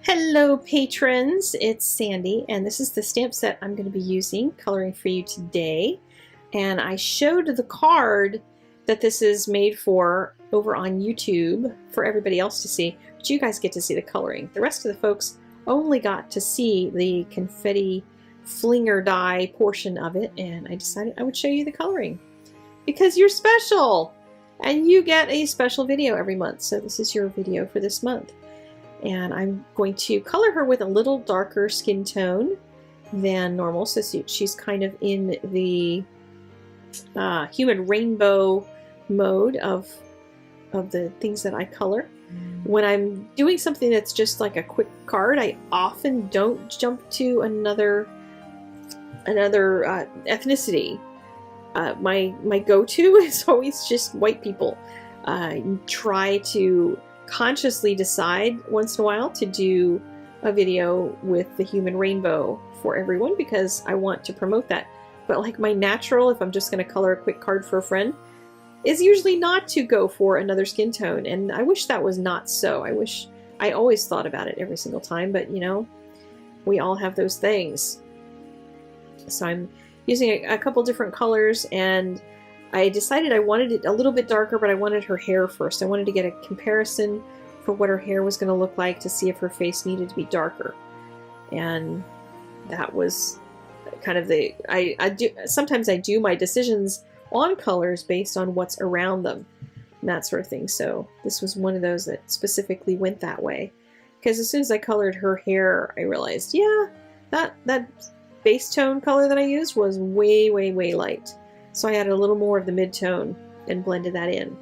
Hello patrons, it's Sandy and this is the stamp set I'm going to be using, coloring for you today. And I showed the card that this is made for over on YouTube for everybody else to see, but you guys get to see the coloring. The rest of the folks only got to see the confetti flinger die portion of it, and I decided I would show you the coloring. Because you're special! And you get a special video every month, so this is your video for this month. And I'm going to color her with a little darker skin tone than normal, so she's kind of in the human rainbow mode of the things that I color. When I'm doing something that's just like a quick card, I often don't jump to another ethnicity. My go-to is always just white people. Try to consciously decide once in a while to do a video with the human rainbow for everyone because I want to promote that. But like my natural, if I'm just going to color a quick card for a friend, is usually not to go for another skin tone. And I wish that was not so. I always thought about it every single time, but you know, we all have those things. So I'm using a couple different colors, and I decided I wanted it a little bit darker, but I wanted her hair first. I wanted to get a comparison for what her hair was going to look like to see if her face needed to be darker. And that was kind of the, sometimes I do my decisions on colors based on what's around them and that sort of thing. So this was one of those that specifically went that way. Because as soon as I colored her hair, I realized, yeah, that base tone color that I used was way, way, way light. So I added a little more of the mid-tone and blended that in.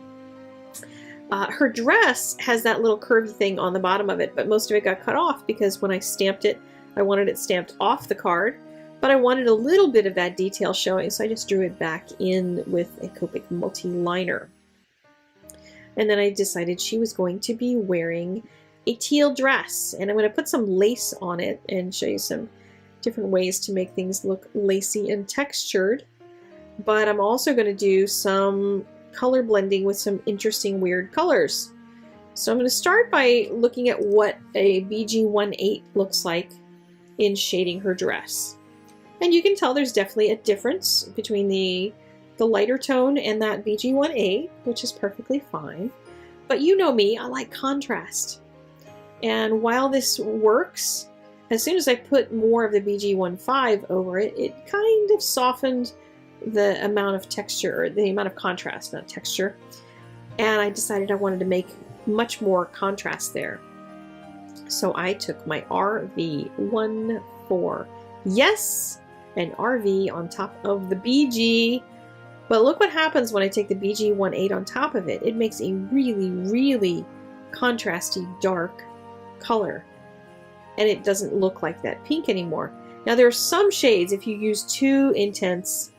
Her dress has that little curvy thing on the bottom of it, but most of it got cut off because when I stamped it, I wanted it stamped off the card, but I wanted a little bit of that detail showing, so I just drew it back in with a Copic multi-liner. And then I decided she was going to be wearing a teal dress, and I'm going to put some lace on it and show you some different ways to make things look lacy and textured. But I'm also going to do some color blending with some interesting weird colors. So I'm going to start by looking at what a BG18 looks like in shading her dress. And you can tell there's definitely a difference between the lighter tone and that BG18, which is perfectly fine. But you know me, I like contrast. And while this works, as soon as I put more of the BG15 over it, it kind of softened the amount of texture, or the amount of contrast, not texture. And I decided I wanted to make much more contrast there. So I took my RV14. Yes, an RV on top of the BG. But look what happens when I take the BG18 on top of it. It makes a really, really contrasty dark color. And it doesn't look like that pink anymore. Now there are some shades, if you use too intense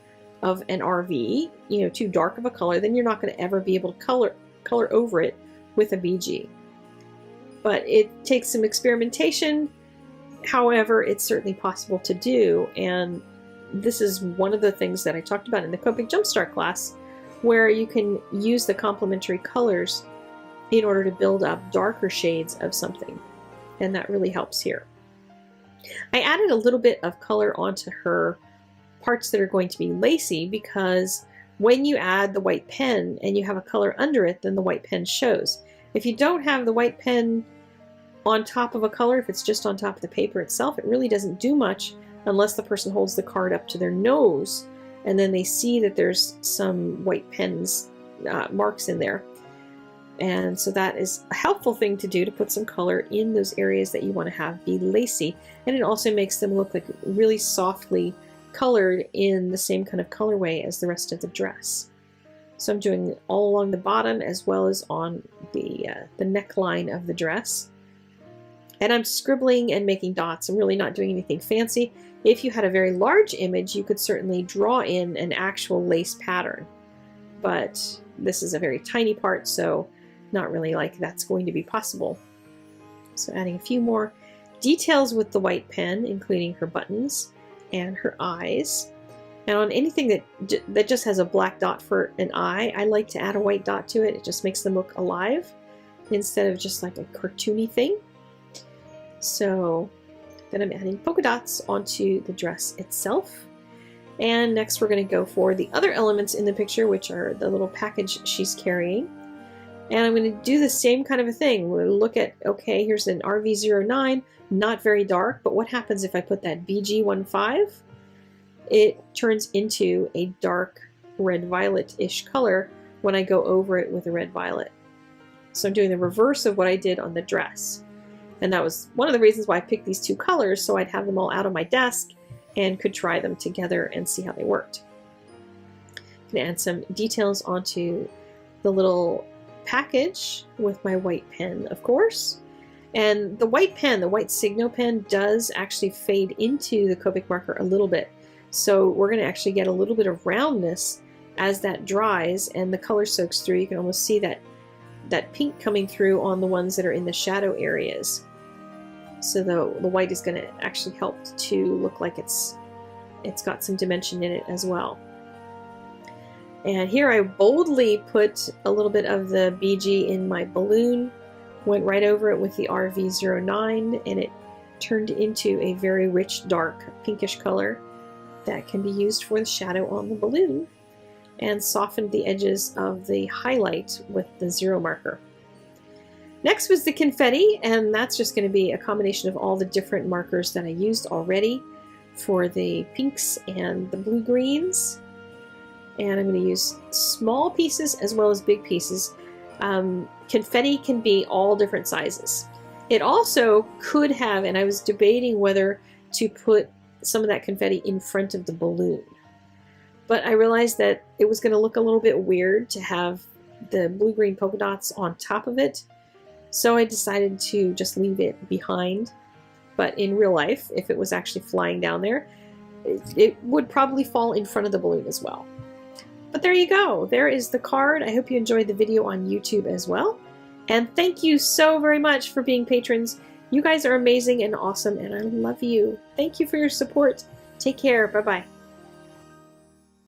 of an RV, you know, too dark of a color, then you're not going to ever be able to color over it with a BG. But it takes some experimentation. However, it's certainly possible to do, and this is one of the things that I talked about in the Copic Jumpstart class, where you can use the complementary colors in order to build up darker shades of something, and that really helps here. I added a little bit of color onto her parts that are going to be lacy, because when you add the white pen and you have a color under it, then the white pen shows. If you don't have the white pen on top of a color, if it's just on top of the paper itself, it really doesn't do much unless the person holds the card up to their nose and then they see that there's some white pen's marks in there. And so that is a helpful thing to do, to put some color in those areas that you want to have be lacy. And it also makes them look like really softly colored in the same kind of colorway as the rest of the dress. So I'm doing it all along the bottom as well as on the neckline of the dress. And I'm scribbling and making dots. I'm really not doing anything fancy. If you had a very large image, you could certainly draw in an actual lace pattern. But this is a very tiny part, so not really like that's going to be possible. So adding a few more details with the white pen, including her buttons and her eyes. And on anything that just has a black dot for an eye, I like to add a white dot to it. It just makes them look alive instead of just like a cartoony thing. So then I'm adding polka dots onto the dress itself. And next we're going to go for the other elements in the picture, which are the little package she's carrying. And I'm going to do the same kind of a thing. We'll look at, okay, here's an RV09, not very dark, but what happens if I put that BG15? It turns into a dark red-violet-ish color when I go over it with a red-violet. So I'm doing the reverse of what I did on the dress. And that was one of the reasons why I picked these two colors, so I'd have them all out on my desk and could try them together and see how they worked. I'm going to add some details onto the little package with my white pen, of course. And the white pen, the white Signo pen, does actually fade into the Copic marker a little bit. So we're going to actually get a little bit of roundness as that dries and the color soaks through. You can almost see that pink coming through on the ones that are in the shadow areas. So the white is going to actually help to look like it's got some dimension in it as well. And here I boldly put a little bit of the BG in my balloon, went right over it with the RV09, and it turned into a very rich, dark, pinkish color that can be used for the shadow on the balloon, and softened the edges of the highlight with the 0 marker. Next was the confetti, and that's just going to be a combination of all the different markers that I used already for the pinks and the blue-greens. And I'm going to use small pieces as well as big pieces. Confetti can be all different sizes. It also could have, and I was debating whether to put some of that confetti in front of the balloon. But I realized that it was going to look a little bit weird to have the blue-green polka dots on top of it. So I decided to just leave it behind. But in real life, if it was actually flying down there, it would probably fall in front of the balloon as well. But there you go. There is the card. I hope you enjoyed the video on YouTube as well. And thank you so very much for being patrons. You guys are amazing and awesome, and I love you. Thank you for your support. Take care. Bye-bye.